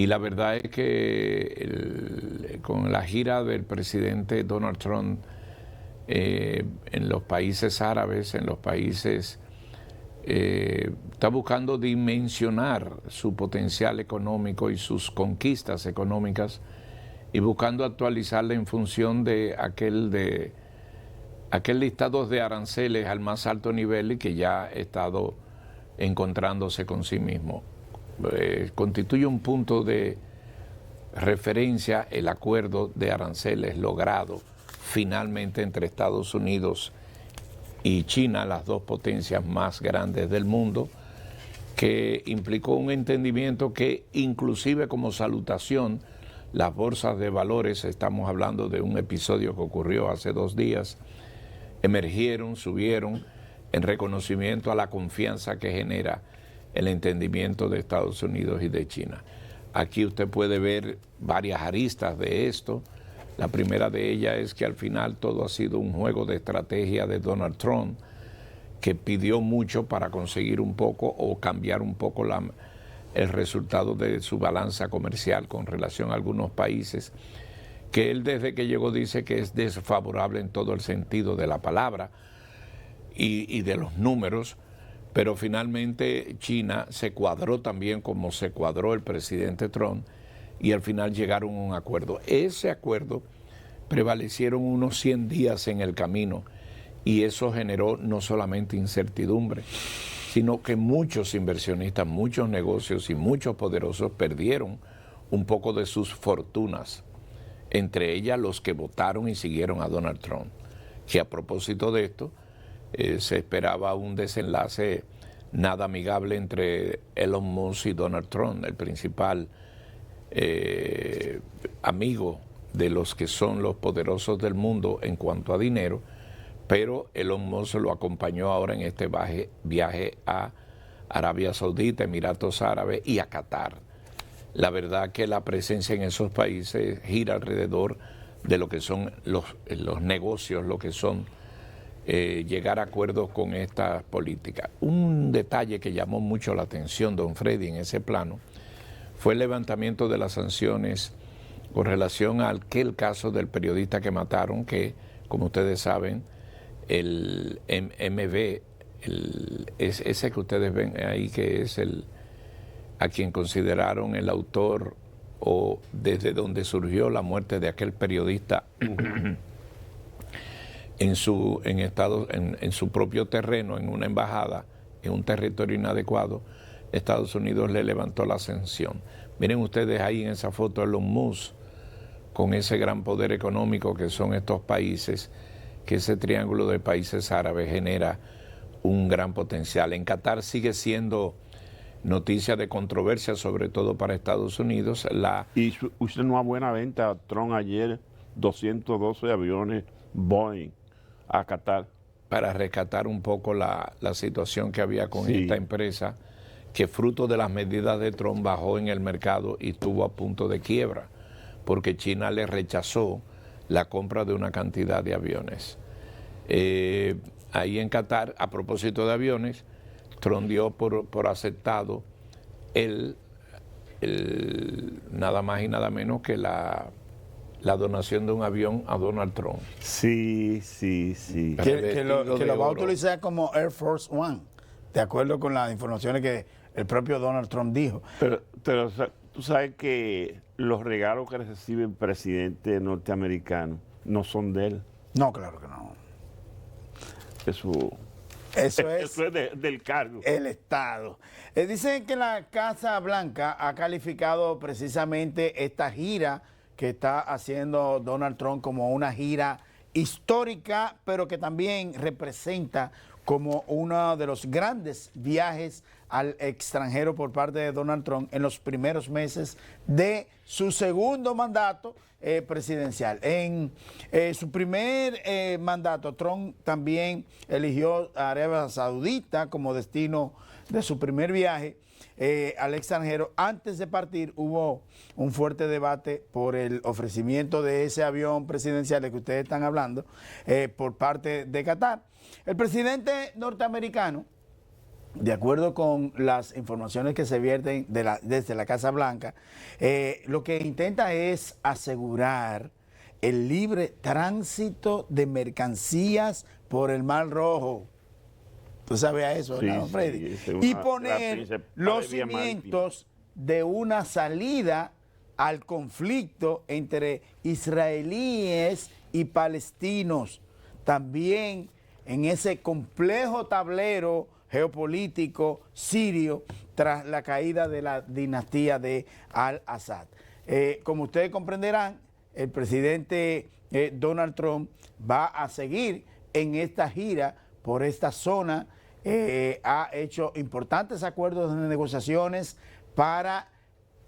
Y la verdad es que con la gira del presidente Donald Trump en los países árabes, en los países, está buscando dimensionar su potencial económico y sus conquistas económicas y buscando actualizarla en función de aquel listado de aranceles al más alto nivel y que ya ha estado encontrándose con sí mismo. Constituye un punto de referencia el acuerdo de aranceles logrado finalmente entre Estados Unidos y China, las dos potencias más grandes del mundo, que implicó un entendimiento que inclusive como salutación las bolsas de valores, estamos hablando de un episodio que ocurrió hace 2 días, emergieron, subieron en reconocimiento a la confianza que genera el entendimiento de Estados Unidos y de China. Aquí usted puede ver varias aristas de esto. La primera de ellas es que al final todo ha sido un juego de estrategia de Donald Trump, que pidió mucho para conseguir un poco o cambiar un poco el resultado de su balanza comercial con relación a algunos países, que él desde que llegó dice que es desfavorable en todo el sentido de la palabra y de los números, pero finalmente China se cuadró también como se cuadró el presidente Trump y al final llegaron a un acuerdo. Ese acuerdo prevalecieron unos 100 días en el camino y eso generó no solamente incertidumbre, sino que muchos inversionistas, muchos negocios y muchos poderosos perdieron un poco de sus fortunas, entre ellas los que votaron y siguieron a Donald Trump, que a propósito de esto, se esperaba un desenlace nada amigable entre Elon Musk y Donald Trump, el principal amigo de los que son los poderosos del mundo en cuanto a dinero, pero Elon Musk lo acompañó ahora en este viaje a Arabia Saudita, Emiratos Árabes y a Qatar. La verdad que la presencia en esos países gira alrededor de lo que son los negocios, lo que son llegar a acuerdos con estas políticas. Un detalle que llamó mucho la atención, don Freddy, en ese plano, fue el levantamiento de las sanciones con relación a aquel caso del periodista que mataron, que, como ustedes saben, el MB, ese que ustedes ven ahí, que es a quien consideraron el autor o desde donde surgió la muerte de aquel periodista en su propio terreno, en una embajada, en un territorio inadecuado, Estados Unidos le levantó la sanción. Miren ustedes ahí en esa foto Elon Musk, con ese gran poder económico que son estos países, que ese triángulo de países árabes genera un gran potencial. En Qatar sigue siendo noticia de controversia, sobre todo para Estados Unidos. Y usted una buena venta, Trump ayer, 212 aviones Boeing a Qatar. Para rescatar un poco la situación que había con esta empresa, que fruto de las medidas de Trump bajó en el mercado y estuvo a punto de quiebra, porque China le rechazó la compra de una cantidad de aviones. Ahí en Qatar, a propósito de aviones, Trump dio por aceptado nada más y nada menos que la donación de un avión a Donald Trump. Sí. Que lo va a utilizar como Air Force One, de acuerdo con las informaciones que el propio Donald Trump dijo. Pero tú sabes que los regalos que recibe el presidente norteamericano no son de él. No, claro que no. Eso es del cargo. El Estado. Dicen que la Casa Blanca ha calificado precisamente esta gira que está haciendo Donald Trump como una gira histórica, pero que también representa como uno de los grandes viajes al extranjero por parte de Donald Trump en los primeros meses de su segundo mandato presidencial. En su primer mandato, Trump también eligió a Arabia Saudita como destino de su primer viaje al extranjero. Antes de partir hubo un fuerte debate por el ofrecimiento de ese avión presidencial de que ustedes están hablando por parte de Qatar. El presidente norteamericano de acuerdo con las informaciones que se vierten desde la Casa Blanca, lo que intenta es asegurar el libre tránsito de mercancías por el Mar Rojo. Tú sabes a eso, ¿verdad, Freddy? Y poner los cimientos de una salida al conflicto entre israelíes y palestinos. También en ese complejo tablero geopolítico sirio tras la caída de la dinastía de Al-Assad. Como ustedes comprenderán, el presidente Donald Trump va a seguir en esta gira por esta zona. Ha hecho importantes acuerdos de negociaciones para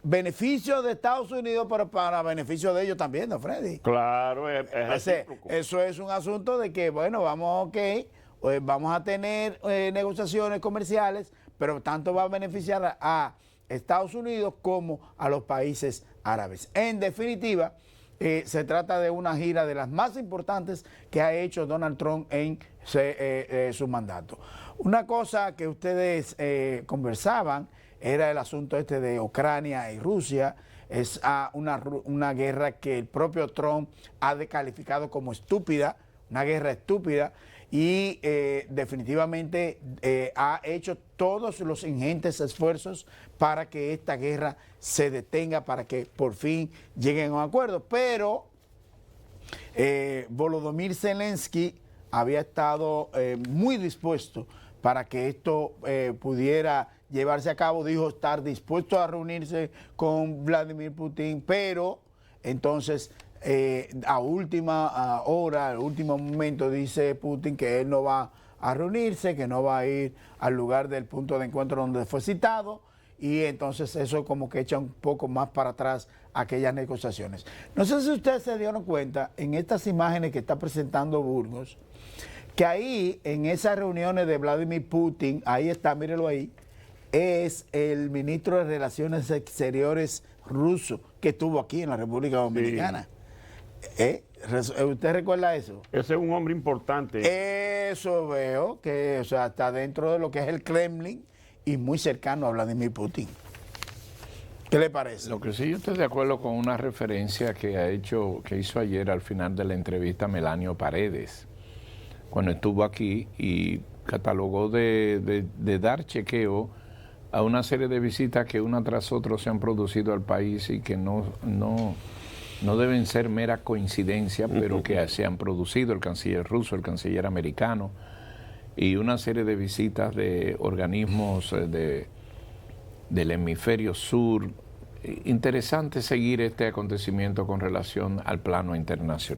beneficio de Estados Unidos, pero para beneficio de ellos también, ¿no, Freddy? Claro, eso es un asunto de que, bueno, vamos a tener negociaciones comerciales, pero tanto va a beneficiar a Estados Unidos como a los países árabes. En definitiva, se trata de una gira de las más importantes que ha hecho Donald Trump en su mandato. Una cosa que ustedes conversaban era el asunto este de Ucrania y Rusia. Es una guerra que el propio Trump ha descalificado como estúpida, una guerra estúpida, y definitivamente ha hecho todos los ingentes esfuerzos para que esta guerra se detenga, para que por fin lleguen a un acuerdo. Pero Volodymyr Zelensky había estado muy dispuesto para que esto pudiera llevarse a cabo. Dijo estar dispuesto a reunirse con Vladimir Putin, pero entonces a última hora, al último momento, dice Putin que él no va a reunirse, que no va a ir al lugar del punto de encuentro donde fue citado, y entonces eso como que echa un poco más para atrás aquellas negociaciones. No sé si ustedes se dieron cuenta en estas imágenes que está presentando Burgos, que ahí, en esas reuniones de Vladimir Putin, ahí está, mírelo ahí, es el ministro de Relaciones Exteriores ruso que estuvo aquí en la República Dominicana. Sí. ¿Usted recuerda eso? Ese es un hombre importante. Eso veo, que o sea, está dentro de lo que es el Kremlin y muy cercano a Vladimir Putin. ¿Qué le parece? Lo que sí, yo estoy de acuerdo con una referencia que hizo ayer al final de la entrevista Melanio Paredes, cuando estuvo aquí y catalogó de dar chequeo a una serie de visitas que una tras otra se han producido al país y que no deben ser mera coincidencia, pero que se han producido, el canciller ruso, el canciller americano, y una serie de visitas de organismos del hemisferio sur. Interesante seguir este acontecimiento con relación al plano internacional.